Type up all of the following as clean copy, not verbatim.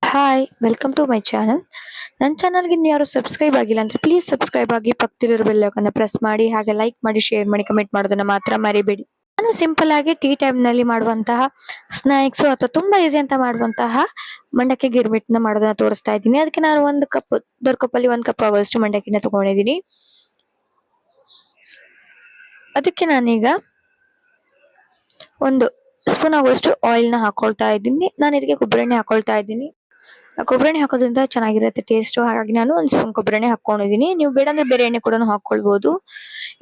Hi welcome to my channel. ನನ್ನ ಚಾನಲ್ಗೆ ಇನ್ನು ಯಾರು ಸಬ್ಸ್ಕ್ರೈಬ್ ಆಗಿಲ್ಲ ಅಂದರೆ ಪ್ಲೀಸ್ ಸಬ್ಸ್ಕ್ರೈಬ್ ಆಗಿ ಪಕ್ಕದಲ್ಲಿರೋ ಬೆಲ್ ಐಕಾನ್ನ ಪ್ರೆಸ್ ಮಾಡಿ, ಹಾಗೆ ಲೈಕ್ ಮಾಡಿ, ಶೇರ್ ಮಾಡಿ, ಕಮೆಂಟ್ ಮಾಡೋದನ್ನ ಮಾತ್ರ ಮರಿಬೇಡಿ. ನಾನು ಸಿಂಪಲ್ ಆಗಿ ಟೀ ಟೈಮ್ನಲ್ಲಿ ಮಾಡುವಂತಹ ಸ್ನ್ಯಾಕ್ಸು ಅಥವಾ ತುಂಬಾ ಈಸಿ ಅಂತ ಮಾಡುವಂತಹ ಮಂಡಕ್ಕಿ ಗಿರ್ಮಿಟ್ನ ಮಾಡೋದನ್ನ ತೋರಿಸ್ತಾ ಇದ್ದೀನಿ. ಅದಕ್ಕೆ ನಾನು ಒಂದು ಕಪ್ ದೊಡ್ಡ ಕಪ್ಪಲ್ಲಿ 1 ಕಪ್ ಆಗುವಷ್ಟು ಮಂಡಕ್ಕಿನ ತಗೊಂಡಿದ್ದೀನಿ. ಅದಕ್ಕೆ ನಾನೀಗ 1 ಸ್ಪೂನ್ ಆಗುವಷ್ಟು ಆಯಿಲ್ನ ಹಾಕೊಳ್ತಾ ಇದ್ದೀನಿ. ನಾನು ಇದಕ್ಕೆ ಕೊಬ್ಬರಿ ಎಣ್ಣೆ ಹಾಕೊಳ್ತಾ ಇದ್ದೀನಿ. ಕೊಬ್ಬರಿ ಎಣ್ಣೆ ಹಾಕೋದ್ರಿಂದ ಚೆನ್ನಾಗಿರುತ್ತೆ ಟೇಸ್ಟ್, ಹಾಗಾಗಿ ನಾನು 1 ಸ್ಪೂನ್ ಕೊಬ್ಬರಿ ಎಣ್ಣೆ ಹಾಕೊಂಡಿದ್ದೀನಿ. ನೀವು ಬೇಡ ಅಂದ್ರೆ ಬೇರೆ ಎಣ್ಣೆ ಕೂಡ ಹಾಕೊಳ್ಬಹುದು.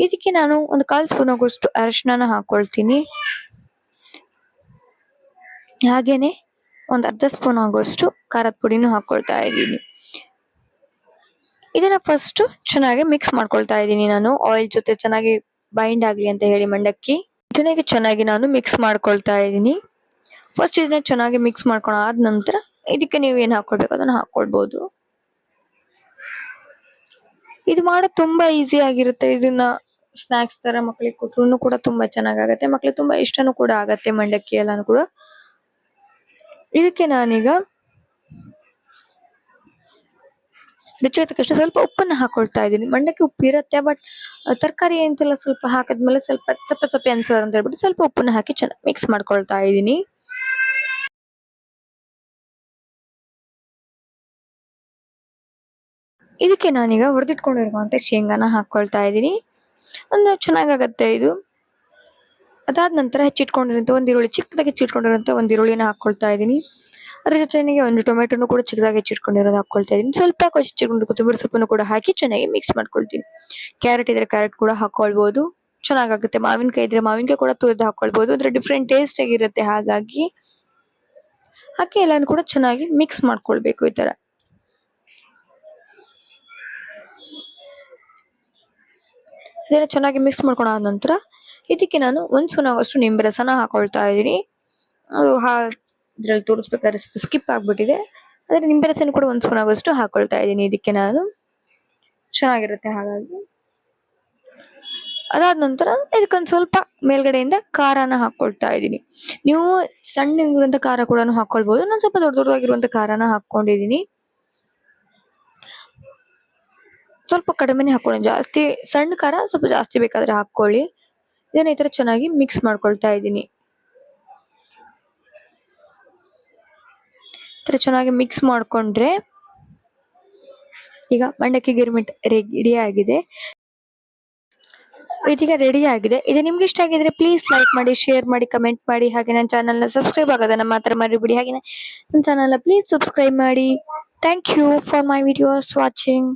ಇದಕ್ಕೆ ನಾನು 1/4 ಸ್ಪೂನ್ ಆಗುವಷ್ಟು ಅರಿಶಿನ ಹಾಕೊಳ್ತೀನಿ. ಹಾಗೇನೆ 1/2 ಸ್ಪೂನ್ ಆಗುವಷ್ಟು ಖಾರದ ಪುಡಿನೂ ಹಾಕೊಳ್ತಾ ಇದ್ದೀನಿ. ಇದನ್ನ ಫಸ್ಟ್ ಚೆನ್ನಾಗಿ ಮಿಕ್ಸ್ ಮಾಡ್ಕೊಳ್ತಾ ಇದ್ದೀನಿ. ನಾನು ಆಯಿಲ್ ಜೊತೆ ಚೆನ್ನಾಗಿ ಬೈಂಡ್ ಆಗಲಿ ಅಂತ ಹೇಳಿ ಮಂಡಕ್ಕಿ ಇದನ್ನ ಚೆನ್ನಾಗಿ ನಾನು ಮಿಕ್ಸ್ ಮಾಡ್ಕೊಳ್ತಾ ಇದ್ದೀನಿ. ಫಸ್ಟ್ ಇದನ್ನ ಚೆನ್ನಾಗಿ ಮಿಕ್ಸ್ ಮಾಡ್ಕೊಂಡಾದ ನಂತರ ಇದಕ್ಕೆ ನೀವು ಏನು ಹಾಕೊಳ್ಬೇಕು ಅದನ್ನ ಹಾಕೊಳ್ಬಹುದು. ಇದು ಮಾಡೋದು ತುಂಬಾ ಈಸಿ ಆಗಿರುತ್ತೆ. ಇದನ್ನ ಸ್ನಾಕ್ಸ್ ತರ ಮಕ್ಕಳಿಗೆ ಕೊಟ್ರು ಕೂಡ ತುಂಬಾ ಚೆನ್ನಾಗಾಗತ್ತೆ. ಮಕ್ಕಳಿಗೆ ತುಂಬಾ ಇಷ್ಟನೂ ಕೂಡ ಆಗತ್ತೆ ಮಂಡಕ್ಕಿ ಎಲ್ಲಾನು ಕೂಡ. ಇದಕ್ಕೆ ನಾನೀಗ ರುಚಿಗೆ ತಕ್ಕಷ್ಟು ಸ್ವಲ್ಪ ಉಪ್ಪನ್ನ ಹಾಕೊಳ್ತಾ ಇದ್ದೀನಿ. ಮಂಡಕ್ಕಿ ಉಪ್ಪು ಇರುತ್ತೆ, ಬಟ್ ತರಕಾರಿ ಅಂತೆಲ್ಲ ಸ್ವಲ್ಪ ಹಾಕಿದ್ಮೇಲೆ ಸ್ವಲ್ಪ ಸಪ್ಪೆ ಸಪ್ಪೆ ಅನ್ಸೋದು ಅಂತ ಹೇಳ್ಬಿಟ್ಟು ಸ್ವಲ್ಪ ಉಪ್ಪನ್ನ ಹಾಕಿ ಚೆನ್ನಾಗಿ ಮಿಕ್ಸ್ ಮಾಡ್ಕೊಳ್ತಾ ಇದ್ದೀನಿ. ಇದಕ್ಕೆ ನಾನೀಗ ಹುರಿದಿಟ್ಕೊಂಡಿರುವಂತ ಶೇಂಗಾನ ಹಾಕೊಳ್ತಾ ಇದ್ದೀನಿ. ಒಂದು ಚೆನ್ನಾಗಾಗತ್ತೆ ಇದು. ಅದಾದ ನಂತರ ಹೆಚ್ಚಿಟ್ಕೊಂಡಿರುವಂತ ಚಿಕ್ಕದಾಗಿ ಹೆಚ್ಚಿಟ್ಕೊಂಡಿರುವಂತ ಒಂದು ಈರುಳ್ಳಿನ ಹಾಕೊಳ್ತಾ ಇದ್ದೀನಿ. ಅದ್ರ ಜೊತೆಗೆ ಒಂದು ಟೊಮೆಟೊನು ಕೂಡ ಚಿಕ್ಕದಾಗಿ ಹೆಚ್ಚಿಟ್ಕೊಂಡಿರೋದು ಹಾಕೊಳ್ತಾ ಇದ್ದೀನಿ. ಸ್ವಲ್ಪ ಹೆಚ್ಚಿಟ್ಕೊಂಡು ಕೊತ್ತಂಬರಿ ಸೊಪ್ಪನ್ನು ಕೂಡ ಹಾಕಿ ಚೆನ್ನಾಗಿ ಮಿಕ್ಸ್ ಮಾಡ್ಕೊಳ್ತೀನಿ. ಕ್ಯಾರೆಟ್ ಇದ್ರೆ ಕ್ಯಾರೆಟ್ ಕೂಡ ಹಾಕೊಳ್ಬಹುದು, ಚೆನ್ನಾಗಾಗುತ್ತೆ. ಮಾವಿನಕಾಯಿ ಇದ್ರೆ ಮಾವಿನಕಾಯಿ ಕೂಡ ತುರಿದು ಹಾಕೊಳ್ಬಹುದು. ಅದ್ರ ಡಿಫ್ರೆಂಟ್ ಟೇಸ್ಟ್ ಆಗಿರುತ್ತೆ. ಹಾಗಾಗಿ ಹಾಕಿ ಎಲ್ಲಾನು ಕೂಡ ಚೆನ್ನಾಗಿ ಮಿಕ್ಸ್ ಮಾಡ್ಕೊಳ್ಬೇಕು. ಈ ತರ ಇದನ್ನ ಚೆನ್ನಾಗಿ ಮಿಕ್ಸ್ ಮಾಡ್ಕೊಂಡಾದ ನಂತರ ಇದಕ್ಕೆ ನಾನು 1 ಸ್ಪೂನ್ ಆಗುವಷ್ಟು ನಿಂಬೆ ರಸನ ಹಾಕೊಳ್ತಾ ಇದ್ದೀನಿ. ಅದು ಇದ್ರಲ್ಲಿ ತೋರಿಸ್ಬೇಕಾದ್ರೆ ಸ್ಕಿಪ್ ಆಗ್ಬಿಟ್ಟಿದೆ. ಅದ್ರ ನಿಂಬೆ ರಸನ ಕೂಡ 1 ಸ್ಪೂನ್ ಆಗುವಷ್ಟು ಹಾಕೊಳ್ತಾ ಇದ್ದೀನಿ. ಇದಕ್ಕೆ ನಾನು ಚೆನ್ನಾಗಿರುತ್ತೆ. ಹಾಗಾಗಿ ಅದಾದ ನಂತರ ಇದಕ್ಕೊಂದು ಸ್ವಲ್ಪ ಮೇಲ್ಗಡೆಯಿಂದ ಖಾರನ ಹಾಕೊಳ್ತಾ ಇದ್ದೀನಿ. ನೀವು ಸಣ್ಣ ಖಾರ ಕೂಡ ಹಾಕೊಳ್ಬಹುದು. ನಾನು ಸ್ವಲ್ಪ ದೊಡ್ಡ ದೊಡ್ಡದಾಗಿರುವಂತ ಖಾರನ ಹಾಕೊಂಡಿದ್ದೀನಿ. ಸ್ವಲ್ಪ ಕಡಿಮೆನೆ ಹಾಕೊಳ್ಳಿ, ಜಾಸ್ತಿ ಸಣ್ಣ ಖಾರ ಸ್ವಲ್ಪ ಜಾಸ್ತಿ ಬೇಕಾದ್ರೆ ಹಾಕೊಳ್ಳಿ. ಇದನ್ನ ಈ ತರ ಚೆನ್ನಾಗಿ ಮಿಕ್ಸ್ ಮಾಡ್ಕೊಳ್ತಾ ಇದ್ದೀನಿ. ಚೆನ್ನಾಗಿ ಮಿಕ್ಸ್ ಮಾಡ್ಕೊಂಡ್ರೆ ಈಗ ಮಂಡಕ್ಕಿ ಗಿರ್ಮಿಟ್ ರೆಡಿ ಆಗಿದೆ. ಇದೀಗ ರೆಡಿ ಆಗಿದೆ. ಇದು ನಿಮ್ಗೆ ಇಷ್ಟ ಆಗಿದ್ರೆ ಪ್ಲೀಸ್ ಲೈಕ್ ಮಾಡಿ, ಶೇರ್ ಮಾಡಿ, ಕಮೆಂಟ್ ಮಾಡಿ, ಹಾಗೆ ನನ್ನ ಚಾನಲ್ನ ಸಬ್ಸ್ಕ್ರೈಬ್ ಆಗೋದನ್ನ ಮಾತ್ರ ಮರಿಬೇಡಿ. ಹಾಗೆ ನನ್ನ ಚಾನಲ್ನ ಪ್ಲೀಸ್ ಸಬ್ಸ್ಕ್ರೈಬ್ ಮಾಡಿ. Thank you for my videos watching.